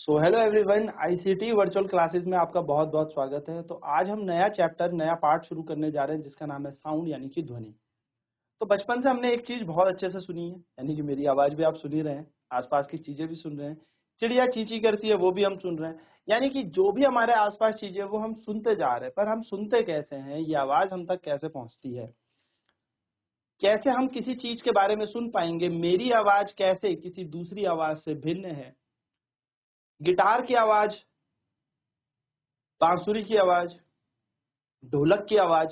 So hello everyone, ICT virtual classes में आपका बहुत बहुत स्वागत है। तो आज हम नया चैप्टर नया पार्ट शुरू करने जा रहे हैं जिसका नाम है साउंड यानी कि ध्वनि। तो बचपन से हमने एक चीज बहुत अच्छे से सुनी है, यानी कि मेरी आवाज भी आप सुन ही रहे हैं, आसपास की चीजें भी सुन रहे हैं, चिड़िया चींची करती है वो भी हम सुन रहे हैं। यानी कि जो भी हमारे आसपास चीजें वो हम सुनते जा रहे हैं, पर हम सुनते कैसे हैं, ये आवाज हम तक कैसे पहुंचती है, कैसे हम किसी चीज के बारे में सुन पाएंगे, मेरी आवाज कैसे किसी दूसरी आवाज से भिन्न है, गिटार की आवाज, बांसुरी की आवाज, ढोलक की आवाज,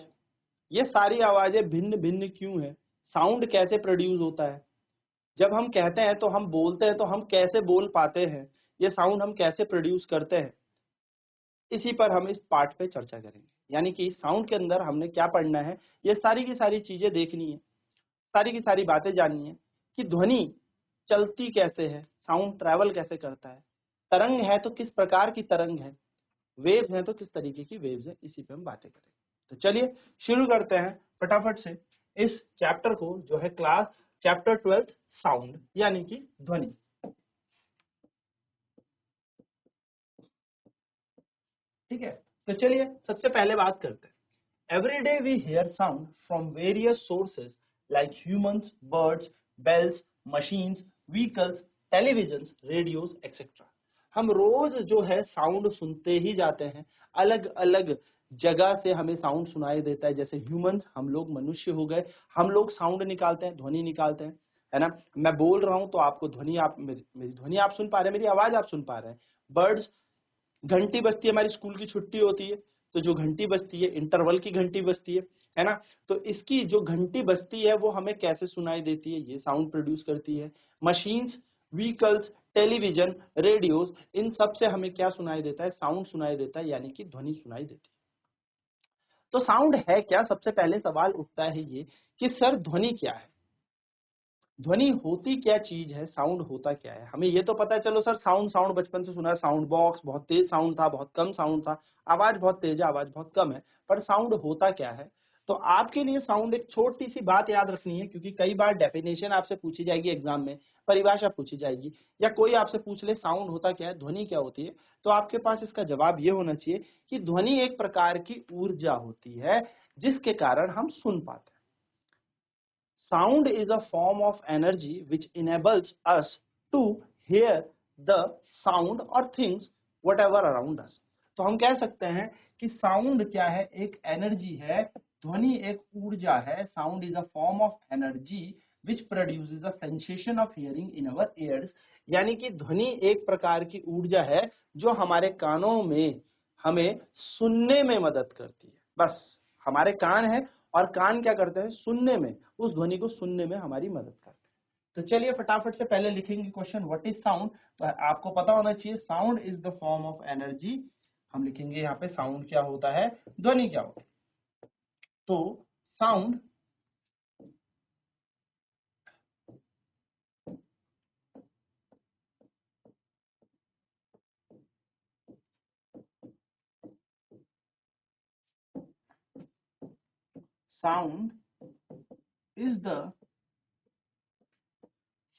ये सारी आवाजें भिन्न भिन्न क्यों है, साउंड कैसे प्रोड्यूस होता है, जब हम कहते हैं तो हम बोलते हैं तो हम कैसे बोल पाते हैं, ये साउंड हम कैसे प्रोड्यूस करते हैं, इसी पर हम इस पार्ट पे चर्चा करेंगे। यानी कि साउंड के अंदर हमने क्या पढ़ना है, ये सारी की सारी चीजें देखनी है, सारी की सारी बातें जाननी है कि ध्वनि चलती कैसे है, साउंड ट्रैवल कैसे करता है, तरंग है तो किस प्रकार की तरंग है, वेव्स हैं तो किस तरीके की वेव्स है, इसी पे हम बातें करेंगे। तो चलिए शुरू करते हैं फटाफट से इस चैप्टर को, जो है क्लास चैप्टर 12 साउंड यानी कि ध्वनि। ठीक है, तो चलिए सबसे पहले बात करते हैं। Every day we hear sound from various sources like humans, birds, bells, machines, vehicles, televisions, radios etcetera. हम रोज जो है साउंड सुनते ही जाते हैं, अलग अलग जगह से हमें साउंड सुनाई देता है। जैसे ह्यूमंस, हम लोग मनुष्य हो गए, हम लोग साउंड निकालते हैं, ध्वनि निकालते हैं, है ना। मैं बोल रहा हूं तो आपको ध्वनि, आप मेरी ध्वनि आप सुन पा रहे हैं, मेरी आवाज आप सुन पा रहे हैं। बर्ड्स, घंटी बजती है, हमारी स्कूल की छुट्टी होती है तो जो घंटी बजती है, इंटरवल की घंटी बजती है ना। तो इसकी जो घंटी बजती है वो हमें कैसे सुनाई देती है, ये साउंड प्रोड्यूस करती है। मशीन्स, व्हीकल्स, टेलीविजन, रेडियोस, इन सब से हमें क्या सुनाई देता है, साउंड सुनाई देता है, यानी कि ध्वनि सुनाई देती है। तो साउंड है क्या, सबसे पहले सवाल उठता है ये कि सर ध्वनि क्या है, ध्वनि होती क्या चीज है, साउंड होता क्या है। हमें ये तो पता है, चलो सर साउंड साउंड बचपन से सुना है, साउंड बॉक्स, बहुत तेज साउंड था, बहुत कम साउंड था, आवाज बहुत तेज है, आवाज बहुत कम है, पर साउंड होता क्या है। तो आपके लिए साउंड, एक छोटी सी बात याद रखनी है, क्योंकि कई बार डेफिनेशन आपसे पूछी जाएगी एग्जाम में, परिभाषा पूछी जाएगी, या कोई आपसे पूछ ले साउंड होता क्या है, ध्वनि क्या होती है, तो आपके पास इसका जवाब ये होना चाहिए कि ध्वनि एक प्रकार की ऊर्जा होती है जिसके कारण हम सुन पाते हैं। Sound is a form of energy which enables us to hear the sound or things whatever around us. तो हम कह सकते हैं कि साउंड क्या है, एक एनर्जी है, ध्वनि एक ऊर्जा है। Sound is a form of energy which produces a sensation of hearing in our ears। यानी कि ध्वनि एक प्रकार की ऊर्जा है जो हमारे कानों में हमें सुनने में मदद करती है। बस, हमारे कान है और कान क्या करते हैं, सुनने में, उस ध्वनि को सुनने में हमारी मदद करते हैं। तो चलिए फटाफट से पहले लिखेंगे क्वेश्चन, व्हाट इज साउंड। तो आपको पता होना चाहिए sound is the form of energy. हम लिखेंगे यहाँ पे साउंड क्या होता है, ध्वनि क्या होता है। तो sound sound is the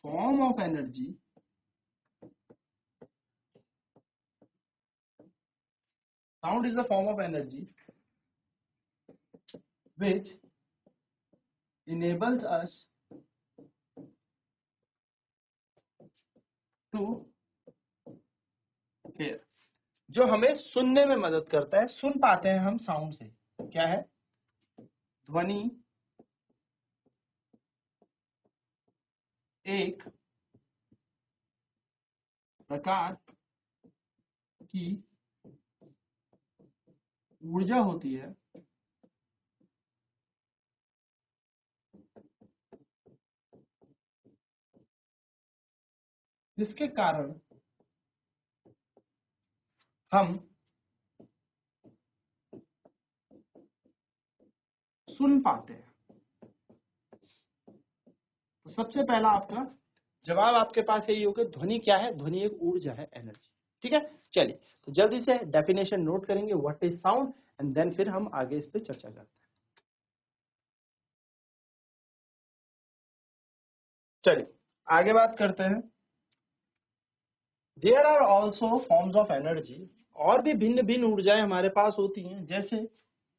form of energy sound is the form of energy which enables us to hear, जो हमें सुनने में मदद करता है, सुन पाते हैं हम साउंड से। क्या है, ध्वनि एक प्रकार की ऊर्जा होती है जिसके कारण हम सुन पाते हैं। तो सबसे पहला आपका जवाब आपके पास यही होगा, ध्वनि क्या है, ध्वनि एक ऊर्जा है, एनर्जी। ठीक है, चलिए तो जल्दी से डेफिनेशन नोट करेंगे, what is sound, and then फिर हम आगे इस पे चर्चा करते हैं। चलिए आगे बात करते हैं। There are also forms of energy, और भी भिन्न भिन्न ऊर्जाएं हमारे पास होती हैं, जैसे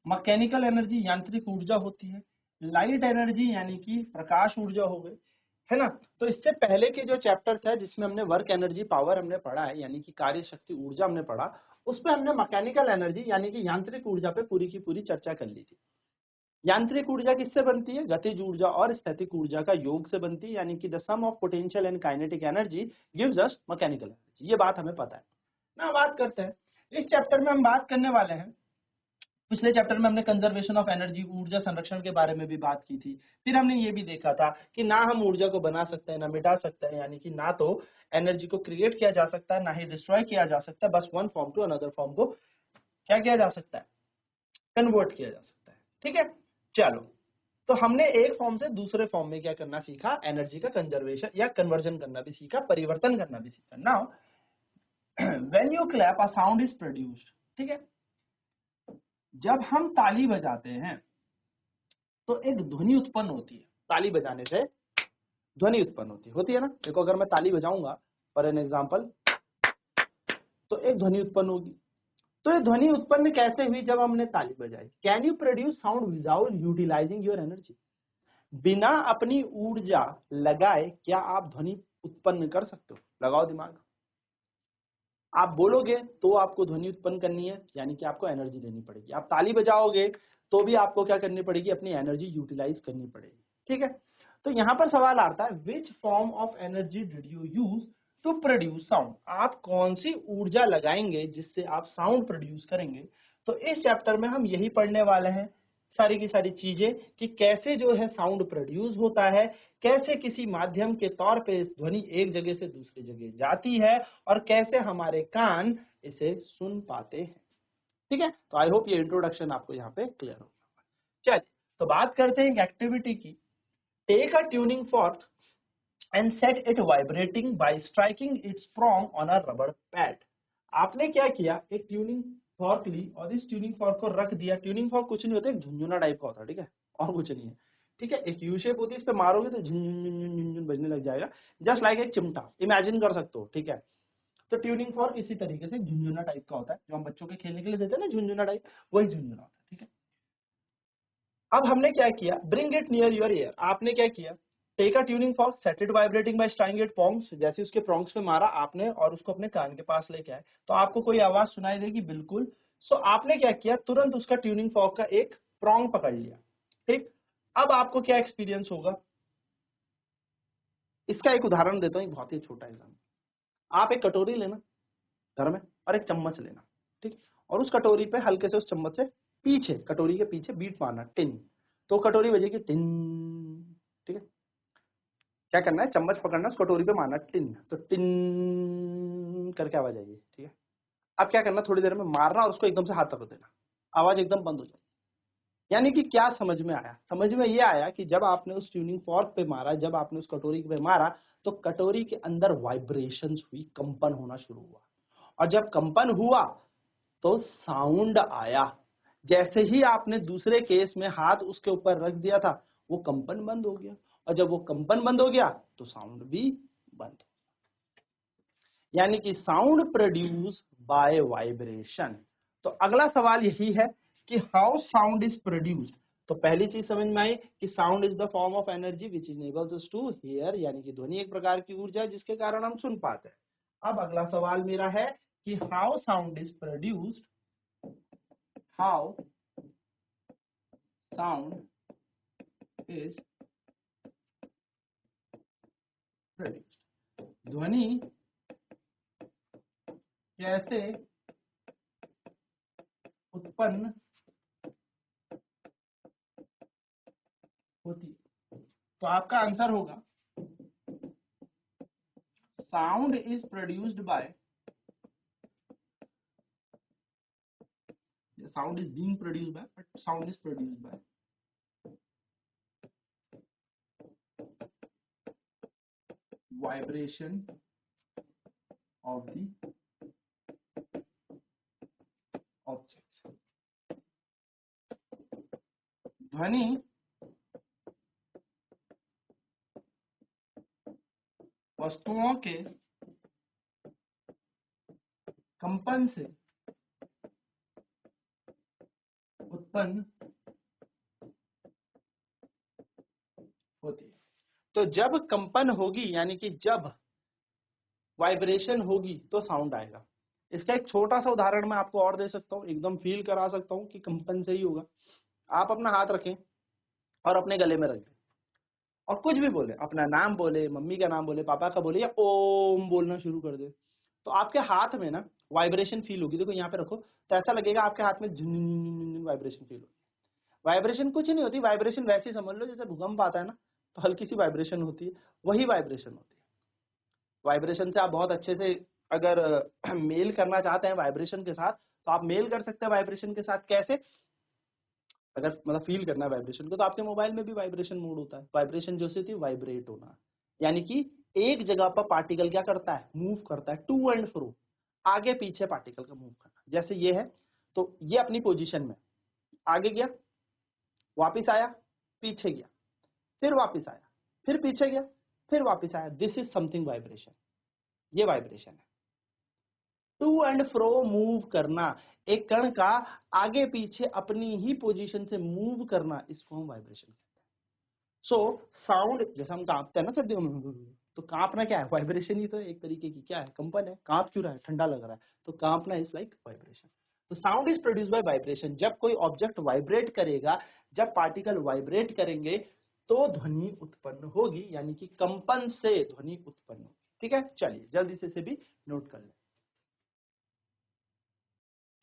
मैकेनिकल एनर्जी यांत्रिक ऊर्जा होती है, लाइट एनर्जी यानी कि प्रकाश ऊर्जा हो गई, है ना। तो इससे पहले के जो चैप्टर था जिसमें हमने वर्क एनर्जी पावर हमने पढ़ा है, यानी कि कार्य शक्ति ऊर्जा हमने पढ़ा, उसमें हमने मैकेनिकल एनर्जी यानी कि यांत्रिक ऊर्जा पे पूरी की पूरी चर्चा कर ली थी। यांत्रिक ऊर्जा किससे बनती है? गतिज ऊर्जा और स्थैतिक ऊर्जा का योग से बनती है, यानी कि the sum of potential and kinetic energy gives us mechanical energy. ये बात हमें पता है ना। बात करते हैं इस चैप्टर में, हम बात करने वाले हैं, पिछले चैप्टर में हमने कंजर्वेशन ऑफ एनर्जी, ऊर्जा संरक्षण के बारे में भी बात की थी। फिर हमने ये भी देखा था कि ना हम ऊर्जा को बना सकते हैं ना मिटा सकते हैं, यानी कि ना तो एनर्जी को क्रिएट किया जा सकता है ना ही डिस्ट्रॉय किया जा सकता है, बस one form to another form को क्या किया जा सकता है? कन्वर्ट किया जा सकता है। ठीक है, चलो, तो हमने एक फॉर्म से दूसरे फॉर्म में क्या करना सीखा? एनर्जी का कंजर्वेशन या कन्वर्जन करना भी सीखा, परिवर्तन करना भी सीखा। Now when you clap a sound is produced, ठीक है, जब हम ताली बजाते हैं तो एक ध्वनि उत्पन्न होती है। ताली बजाने से ध्वनि उत्पन्न होती है ना। देखो, अगर मैं ताली बजाऊंगा फॉर एन एग्जांपल, तो एक ध्वनि उत्पन्न होगी। तो ये ध्वनि उत्पन्न कैसे हुई? जब हमने ताली बजाई। Can you produce sound without utilizing your energy? बिना अपनी ऊर्जा लगाए क्या आप ध्वनि उत्पन्न कर सकते हो? लगाओ दिमाग। आप बोलोगे तो आपको ध्वनि उत्पन्न करनी है, यानी कि आपको एनर्जी देनी पड़ेगी। आप ताली बजाओगे तो भी आपको क्या करनी पड़ेगी? अपनी एनर्जी यूटिलाइज करनी पड़ेगी। ठीक है, तो यहां पर सवाल आता है, which form of energy did you use to produce sound? आप कौन सी ऊर्जा लगाएंगे जिससे आप साउंड प्रोड्यूस करेंगे? तो इस चैप्टर में हम यही पढ़ने वाले हैं, सारी की सारी चीजें, कि कैसे जो है साउंड प्रोड्यूस होता है, कैसे किसी माध्यम के तौर पे ध्वनि एक जगह से दूसरी जगह जाती है, और कैसे हमारे कान इसे सुन पाते हैं। ठीक है, तो आई होप ये इंट्रोडक्शन आपको यहाँ पे क्लियर हो। चलिए, तो बात करते हैं एक एक्टिविटी की। Take a tuning fork and set it vibrating by striking its prong on a rubber pad. आपने क्या किया? एक ट्यूनिंग फॉर्क ली और इस ट्यूनिंग फॉर्क को रख दिया। ट्यूनिंग फॉर्क कुछ नहीं होता, एक झुंझुना टाइप का होता है, ठीक है, और कुछ नहीं है। ठीक है, एक यू शेप होती है, इस पे मारोगे तो झुन बजने लग जाएगा, जस्ट लाइक एक चिमटा, इमेजिन कर सकते हो। ठीक है, तो ट्यूनिंग फॉर्क इसी तरीके से झुंझुना टाइप का होता है, जो हम बच्चों के खेलने के लिए देते हैं ना, झुंझुना टाइप, वही झुंझुना होता है। ठीक है, अब हमने क्या किया? Bring it near your ear. आपने क्या किया? Take a tuning fork, set it vibrating by striking it prongs. जैसे उसके प्रोंग्स पे मारा आपने और उसको अपने कान के पास लेके आए, तो आपको कोई आवाज सुनाई देगी? बिल्कुल। सो आपने क्या किया? तुरंत उसका ट्यूनिंग फॉर्क का एक प्रोंग पकड़ लिया। ठीक, अब आपको क्या एक्सपीरियंस होगा? इसका एक उदाहरण देता हूँ, बहुत ही छोटा एग्जाम्पल। आप एक कटोरी लेना घर में और एक चम्मच लेना, ठीक, और उस कटोरी पे हल्के से उस चम्मच से पीछे, कटोरी के पीछे बीट मारना, टिन, तो कटोरी बजेगी टिन। ठीक है, क्या करना है? चम्मच पकड़ना, उस कटोरी पे मारना टिन, तो टिन करके आवाज आएगी। ठीक है, अब क्या करना? थोड़ी देर में मारना और उसको एकदम से हाथ पकड़ देना, आवाज एकदम बंद हो जाएगी। यानी कि क्या समझ में आया? समझ में ये आया कि जब आपने उस ट्यूनिंग फॉर्क पे मारा, जब आपने उस कटोरी पे मारा, तो कटोरी के अंदर वाइब्रेशंस हुई, कंपन होना शुरू हुआ, और जब कंपन हुआ तो साउंड आया। जैसे ही आपने दूसरे केस में हाथ उसके ऊपर रख दिया था, वो कंपन बंद हो गया, और जब वो कंपन बंद हो गया तो साउंड भी बंद। यानी कि साउंड प्रोड्यूस बाय वाइब्रेशन। तो अगला सवाल यही है कि हाउ साउंड इज प्रोड्यूस्ड। तो पहली चीज समझ में आई कि sound is the form of energy which enables us to hear, यानी कि ध्वनि एक प्रकार की ऊर्जा है जिसके कारण हम सुन पाते हैं। अब अगला सवाल मेरा है कि how sound is produced, how sound is produced. ध्वनि कैसे उत्पन्न होती है? तो आपका आंसर होगा, sound is produced by, sound is being produced by, but sound is produced by vibration of the objects। ध्वनि वस्तुओं के कंपन से उत्पन्न होती है। तो जब कंपन होगी यानी कि जब वाइब्रेशन होगी तो साउंड आएगा। इसका एक छोटा सा उदाहरण मैं आपको और दे सकता हूँ, एकदम फील करा सकता हूँ कि कंपन से ही होगा। आप अपना हाथ रखें और अपने गले में रख दें और कुछ भी बोले, अपना नाम बोले, मम्मी का नाम बोले, पापा का बोले या ओम बोलना शुरू कर दे, तो आपके हाथ में ना वाइब्रेशन फील होगी। देखो यहाँ पे रखो तो ऐसा लगेगा आपके हाथ में झुन वाइब्रेशन फील होगी। वाइब्रेशन कुछ नहीं होती, वाइब्रेशन वैसे ही समझ लो जैसे भूकंप आता है ना, तो हल्की सी वाइब्रेशन होती है, वही वाइब्रेशन होती है। वाइब्रेशन से आप बहुत अच्छे से अगर मेल करना चाहते हैं वाइब्रेशन के साथ, तो आप मेल कर सकते हैं वाइब्रेशन के साथ। कैसे? अगर मतलब फील करना है वाइब्रेशन को, तो आपके मोबाइल में भी वाइब्रेशन मोड होता है। वाइब्रेशन जो सी होती है वाइब्रेट होना, यानी कि एक जगह पर पार्टिकल क्या करता है, मूव करता है, टू एंड फ्रो, आगे पीछे पार्टिकल का मूव करना। जैसे ये है तो ये अपनी पोजीशन में आगे गया, वापिस आया, पीछे गया, फिर वापिस आया, फिर पीछे गया, फिर वापिस आया। दिस इज समथिंग वाइब्रेशन, ये वाइब्रेशन है। टू एंड फ्रो मूव करना, एक कण का आगे पीछे अपनी ही पोजीशन से मूव करना, इसको हम वाइब्रेशन कहते हैं। सो साउंड, जैसे हम कांपते हैं ना सर्दियों में, तो कांपना क्या है, वाइब्रेशन ही तो एक तरीके की क्या है, कंपन है। कांप क्यों रहा है, ठंडा लग रहा है, तो कांपना इज लाइक वाइब्रेशन। तो sound is produce by vibration. जब कोई ऑब्जेक्ट वाइब्रेट करेगा, जब पार्टिकल वाइब्रेट करेंगे तो ध्वनि उत्पन्न होगी, यानी कि कंपन से ध्वनि उत्पन्न होगी। ठीक है, चलिए जल्दी से इसे भी नोट कर लें।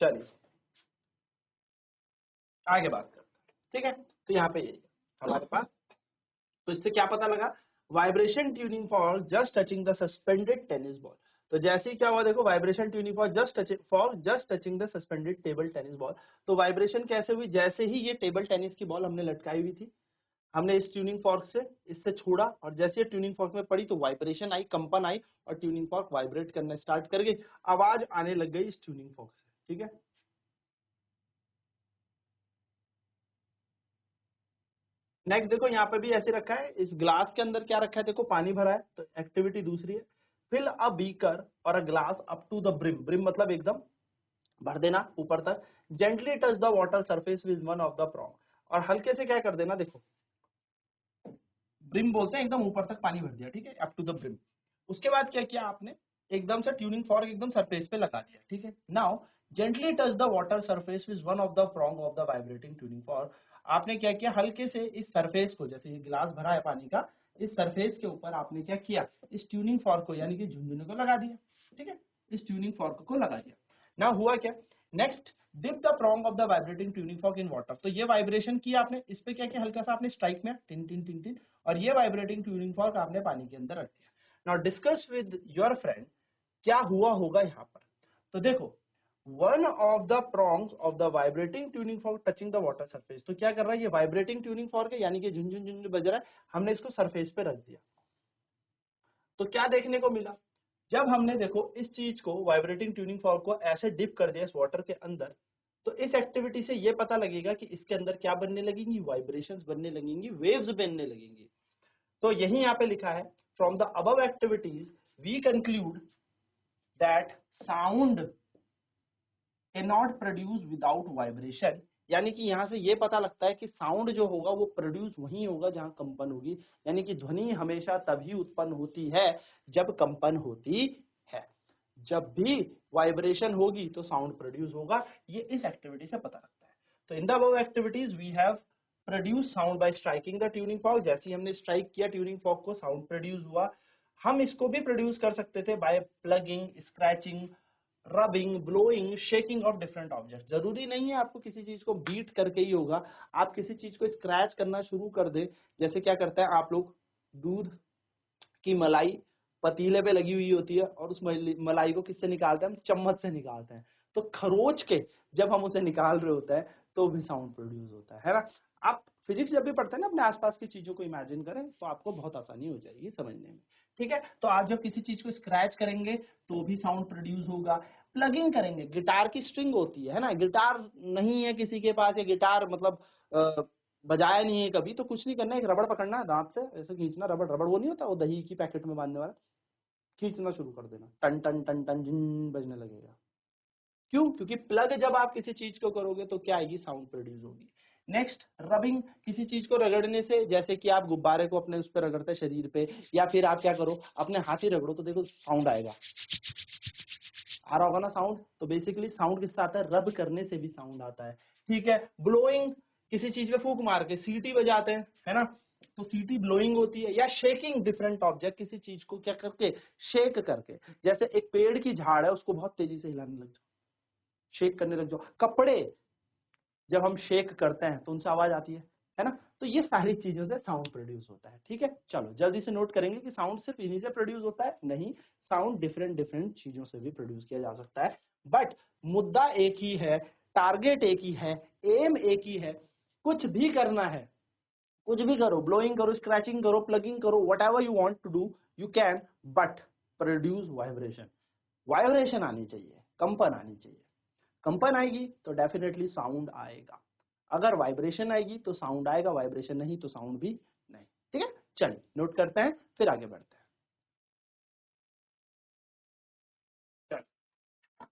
चलिए आगे बात करते हैं। ठीक है, तो यहाँ पे यही है हमारे पास। तो इससे क्या पता लगा, vibration tuning for just touching the suspended tennis ball. तो जैसे ही क्या हुआ, देखो vibration tuning for just touching the suspended table tennis ball. तो वाइब्रेशन कैसे हुई, जैसे ही ये टेबल टेनिस की बॉल हमने लटकाई हुई थी, हमने इस ट्यूनिंग फॉर्क से इससे छोड़ा, और जैसे ये ट्यूनिंग फॉर्क में पड़ी तो वाइब्रेशन आई, कंपन आई, और ट्यूनिंग फॉर्क वाइब्रेट करना स्टार्ट कर गई, आवाज आने लग गई इस ट्यूनिंग फॉर्क से। ठीक है, नेक्स्ट देखो यहाँ पे भी ऐसे रखा है, इस ग्लास के अंदर क्या रखा है, देखो पानी भरा है, तो एक्टिविटी दूसरी है। फिल अ बीकर और a glass up to the brim, brim मतलब एकदम भर देना ऊपर तक। Gently touch the water surface with one of the prong, और हल्के से क्या कर देना, देखो ब्रिम बोलते हैं, एकदम ऊपर तक पानी भर दिया, ठीक है, अप टू द ब्रिम। उसके बाद क्या किया आपने, एकदम से ट्यूनिंग फॉर्क एकदम सरफेस पे लगा दिया। ठीक है, now gently touch the water surface with one of the prong of the vibrating tuning fork. आपने क्या किया, हल्के से इस सरफेस को, जैसे ये गिलास भरा है पानी का, इस सरफेस के ऊपर आपने क्या किया, इस ट्यूनिंग फॉर्क को यानी कि झुनझुने को लगा दिया। ठीक है, इस ट्यूनिंग फॉर्क को लगा दिया। ना हुआ क्या, next dip the prong of the vibrating tuning fork in water. तो ये वाइब्रेशन किया आपने, इस पे क्या किया, हल्का सा आपने स्ट्राइक में टिन टिन टिन टिन, और ये वाइब्रेटिंग ट्यूनिंग फॉर्क आपने पानी के अंदर रख दिया। Now discuss with your friend, क्या हुआ होगा यहाँ पर। तो देखो, one of the prongs of the vibrating tuning fork touching the water surface. तो क्या कर रहा है, ये वाइब्रेटिंग ट्यूनिंग फॉर्क है, यानी कि झुनझुन झुनझुन बज रहा है, हमने इसको सरफेस पे रख दिया। तो क्या देखने को मिला, जब हमने देखो इस चीज को, वाइब्रेटिंग ट्यूनिंग फॉर्क को ऐसे डिप कर दिया इस वाटर के अंदर, तो इस एक्टिविटी से ये पता लगेगा कि इसके अंदर क्या बनने लगेंगी, वाइब्रेशंस बनने लगेंगी, वेव्स बनने लगेंगी। तो यही यहाँ पे लिखा है, from the above activities we conclude that sound can not produce without vibration. यानी कि यहाँ से ये पता लगता है कि साउंड जो होगा वो प्रोड्यूस वहीं होगा जहां कंपन होगी, यानी कि ध्वनि हमेशा तभी उत्पन्न होती है जब कंपन होती है। जब भी वाइब्रेशन होगी तो साउंड प्रोड्यूस होगा, ये इस एक्टिविटी से पता लगता है। तो in the above activities we have produce sound by striking the tuning fork. जैसे ही हमने स्ट्राइक किया ट्यूनिंग फॉर्क को, साउंड प्रोड्यूस हुआ। हम इसको भी प्रोड्यूस कर सकते थे by plucking, scratching, rubbing, blowing, shaking of different object. जरूरी नहीं है आपको किसी चीज को बीट करके ही होगा, आप किसी चीज को स्क्रैच करना शुरू कर दे। जैसे क्या करते हैं आप लोग, दूध की मलाई पतीले पे लगी हुई होती है, और उस मलाई को किससे निकालते हैं, हम चम्मच से निकालते हैं। तो खरोच के जब हम उसे निकाल रहे होते हैं तो भी साउंड प्रोड्यूस होता है ना। आप फिजिक्स जब भी पढ़ते हैं ना, अपने आसपास की चीजों को इमेजिन करें तो आपको बहुत आसानी हो जाएगी समझने में। ठीक है, तो आप जब किसी चीज को स्क्रैच करेंगे तो भी साउंड प्रोड्यूस होगा। प्लगिंग करेंगे, गिटार की स्ट्रिंग होती है ना, गिटार नहीं है किसी के पास, या गिटार मतलब बजाया नहीं है कभी, तो कुछ नहीं करना है, एक रबड़ पकड़ना है, दांत से ऐसे खींचना, रबड़ रबड़ वो नहीं होता, वो दही की पैकेट में बांधने वाला, खींचना शुरू कर देना, टन टन टन टन जिन बजने लगेगा। क्यों? क्योंकि प्लग जब आप किसी चीज को करोगे तो क्या आएगी? साउंड प्रोड्यूस होगी। नेक्स्ट, रबिंग, किसी चीज को रगड़ने से, जैसे कि आप गुब्बारे को अपने उस पर रगड़ते हैं शरीर पे, या फिर आप क्या करो अपने हाथ ही रगड़ो तो देखो साउंड आएगा, आ रहा होगा ना साउंड। तो बेसिकली साउंड किससे आता है? रब करने से भी साउंड आता है। ठीक है। ब्लोइंग, किसी चीज पे फूंक मार के सीटी बजाते हैं, है ना, तो सीटी ब्लोइंग होती है। या शेकिंग डिफरेंट ऑब्जेक्ट, किसी चीज को क्या करके? शेक करके, जैसे एक पेड़ की झाड़ है उसको बहुत तेजी से हिलाने लग जाओ, शेक करने लग जाओ। कपड़े जब हम शेक करते हैं तो उनसे आवाज आती है ना। तो ये सारी चीजों से साउंड प्रोड्यूस होता है। ठीक है, चलो जल्दी से नोट करेंगे कि साउंड सिर्फ इन्हीं से प्रोड्यूस होता है? नहीं, साउंड डिफरेंट डिफरेंट चीजों से भी प्रोड्यूस किया जा सकता है। बट मुद्दा एक ही है, टारगेट एक ही है, एम एक ही है। कुछ भी करना है, कुछ भी करो, ब्लोइंग करो, स्क्रैचिंग करो, प्लगिंग करो, whatever you want to do you can, but produce vibration. Vibration आनी चाहिए, कंपन आनी चाहिए। कंपन आएगी तो डेफिनेटली साउंड आएगा। अगर वाइब्रेशन आएगी तो साउंड आएगा, वाइब्रेशन नहीं तो साउंड भी नहीं। ठीक है, चलिए नोट करते हैं फिर आगे बढ़ते हैं।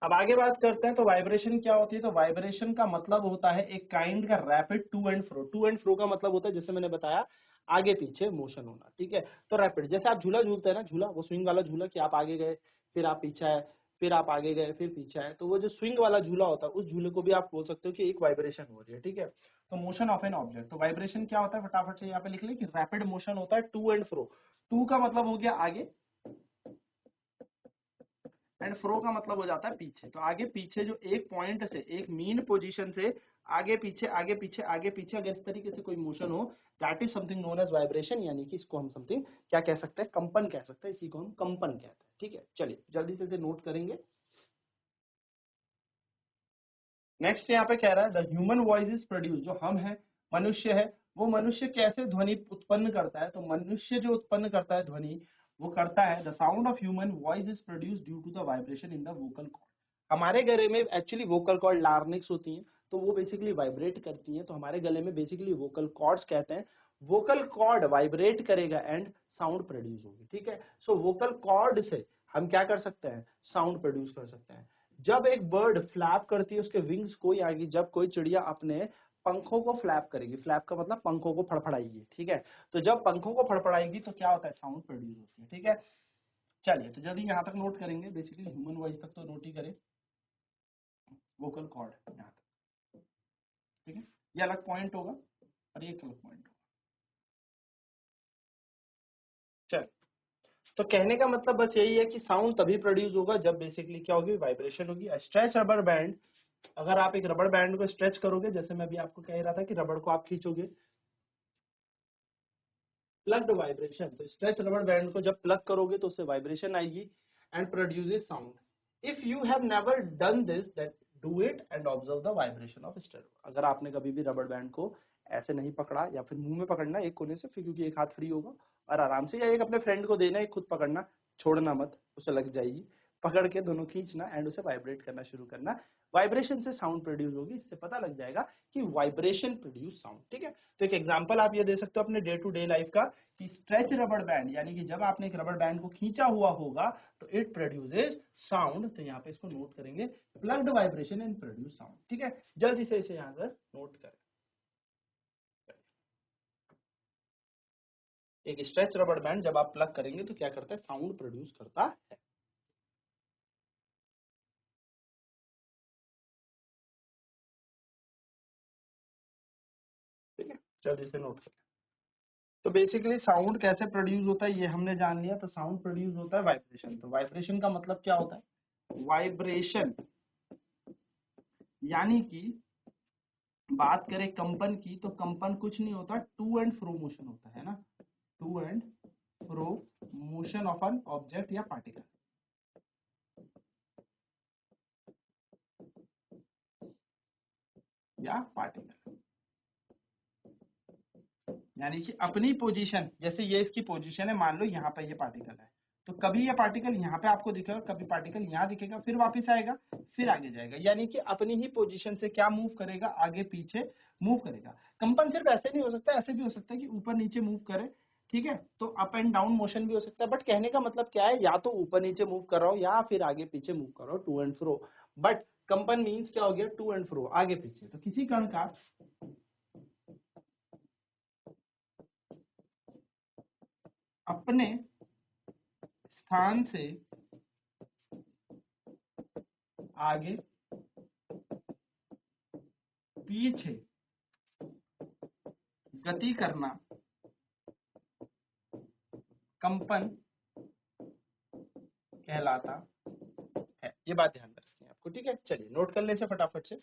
अब आगे बात करते हैं तो वाइब्रेशन क्या होती है। तो वाइब्रेशन का मतलब होता है एक काइंड का rapid to and fro. To and fro का मतलब होता है, जैसे मैंने बताया, आगे पीछे मोशन होना। ठीक है, तो रैपिड, जैसे आप झूला झूलते हैं ना, झूला वो स्विंग वाला झूला, कि आप आगे गए फिर आप पीछे आए, फिर आप आगे गए फिर पीछे आए, तो वो जो स्विंग वाला झूला होता है उस झूले को भी आप बोल सकते हो कि एक वाइब्रेशन हो रही है। ठीक है, तो मोशन ऑफ एन ऑब्जेक्ट। तो वाइब्रेशन क्या होता है, फटाफट से यहाँ पे लिख लें कि रैपिड मोशन होता है टू एंड फ्रो। टू का मतलब हो गया आगे, एंड फ्रो का मतलब हो जाता है पीछे। तो आगे पीछे जो एक पॉइंट से, एक मीन पोजीशन से आगे पीछे आगे पीछे आगे पीछे, अगर इस तरीके से कोई मोशन हो, that is something known as vibration. यानी कि इसको हम समथिंग क्या कह सकते हैं? कंपन कह सकते हैं, इसी को हम कंपन कहते हैं। ठीक है, चलिए जल्दी से इसे नोट करेंगे। नेक्स्ट यहाँ पे कह रहा है the human voice is produce, जो हम है, मनुष्य है, वो मनुष्य कैसे ध्वनि उत्पन्न करता है? तो मनुष्य जो उत्पन्न करता है ध्वनि, वो करता है the sound of human voice is produce due to the vibration in the vocal cord. हमारे गले में एक्चुअली वोकल कॉर्ड लार्निक्स होती हैं, तो वो बेसिकली वाइब्रेट करती हैं। तो हमारे गले में बेसिकली वोकल कॉर्ड्स कहते हैं। वोकल कॉर्ड वाइब्रेट करेगा एंड साउंड प्रोड्यूस होगी। ठीक है, सो वोकल कॉर्ड से हम क्या कर सकते हैं? साउंड प्रोड्यूस कर सकते हैं। जब एक बर्ड फ्लैप करती है उसके विंग्स को, यानी जब कोई चिड़िया अपने पंखों को फ्लैप करेगी, फ्लैप का मतलब पंखों को फड़फड़ाएगी। ठीक है, तो जब पंखों को फड़फड़ाएगी तो क्या होता है? साउंड प्रोड्यूस होती है। ठीक है, चलिए तो जल्दी यहाँ तक नोट करेंगे, बेसिकली ह्यूमन वॉइस तक तो नोट ही करें, वोकल कॉर्ड यहाँ तक। ठीक है, ये अलग पॉइंट होगा और ये एक अलग पॉइंट होगा। चल, तो कहने का मतलब बस यही है कि साउंड तभी प्रोड्यूस होगा जब बेसिकली क्या होगी? वाइब्रेशन होगी। स्ट्रेच रबर बैंड, अगर आप एक रबर बैंड को स्ट्रेच करोगे, जैसे मैं अभी आपको कह रहा था कि रबर को आप खींचोगे, प्लग्ड वाइब्रेशन, तो स्ट्रेच रबर बैंड को जब प्लग करोगे तो उससे वाइब्रेशन आएगी and produces sound. If you have never done this, that do it and observe the vibration of stretch. अगर आपने कभी भी रबर बैंड को ऐसे नहीं पकड़ा, या फिर मुंह में पकड़ना एक कोने से, फिर क्योंकि एक हाथ फ्री होगा, और आराम से, या एक अपने फ्रेंड को देना, एक खुद पकड़ना, छोड़ना मत, उसे लग जाएगी, पकड़ के दोनों खींचना एंड उसे वाइब्रेट करना शुरू करना। वाइब्रेशन से साउंड प्रोड्यूस होगी, इससे पता लग जाएगा कि वाइब्रेशन प्रोड्यूस साउंड। ठीक है, तो एक एग्जांपल आप ये दे सकते हो अपने डे टू डे लाइफ का, कि स्ट्रेच रबर बैंड, यानी कि जब आपने एक रबर बैंड को खींचा हुआ होगा तो इट प्रोड्यूसेस साउंड। तो यहाँ पे इसको नोट करेंगे, plucked vibration and produce sound. ठीक है, जल्दी से इसे यहाँ पर नोट करें। एक स्ट्रेच रबर बैंड जब आप प्लग करेंगे तो क्या करता है? साउंड प्रोड्यूस करता है। ठीक है, जल्दी से नोट करें। तो बेसिकली साउंड कैसे प्रोड्यूस होता है ये हमने जान लिया। तो साउंड प्रोड्यूस होता है वाइब्रेशन। तो वाइब्रेशन का मतलब क्या होता है? वाइब्रेशन यानी कि बात करें कंपन की, तो कंपन कुछ नहीं होता, टू एंड फ्रो मोशन होता है ना, to and fro motion of an object या पार्टिकल, या पार्टिकल, यानी कि अपनी पोजीशन, जैसे ये इसकी पोजीशन है, मान लो यहाँ पे ये पार्टिकल है, तो कभी ये पार्टिकल यहाँ पे आपको दिखेगा, कभी पार्टिकल यहाँ दिखेगा, फिर वापस आएगा, फिर आगे जाएगा, यानी कि अपनी ही पोजीशन से क्या मूव करेगा? आगे पीछे मूव करेगा। कंपन सिर्फ ऐसे नहीं हो सकता, ऐसे भी हो सकता है कि ऊपर नीचे मूव करे। ठीक है, तो अप एंड डाउन मोशन भी हो सकता है। बट कहने का मतलब क्या है? या तो ऊपर नीचे मूव कर रहा हो या फिर आगे पीछे मूव कर रहा हो, टू एंड फ्रो। बट कंपन मीन्स क्या हो गया, टू एंड फ्रो, आगे पीछे। तो किसी कण का अपने स्थान से आगे पीछे गति करना कंपन कहलाता है। ये बात ध्यान रखनी है आपको, ठीक है। चलिए नोट कर ले इसे फटाफट से।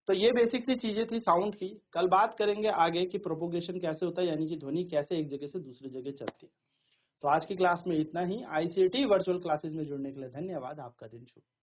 तो ये बेसिक सी चीजें थी साउंड की। कल बात करेंगे आगे कि प्रोपोगेशन कैसे होता है, यानी कि ध्वनि कैसे एक जगह से दूसरी जगह चलती है। तो आज की क्लास में इतना ही। आईसीटी वर्चुअल क्लासेस में जुड़ने के लिए धन्यवाद। आपका दिन शुभ।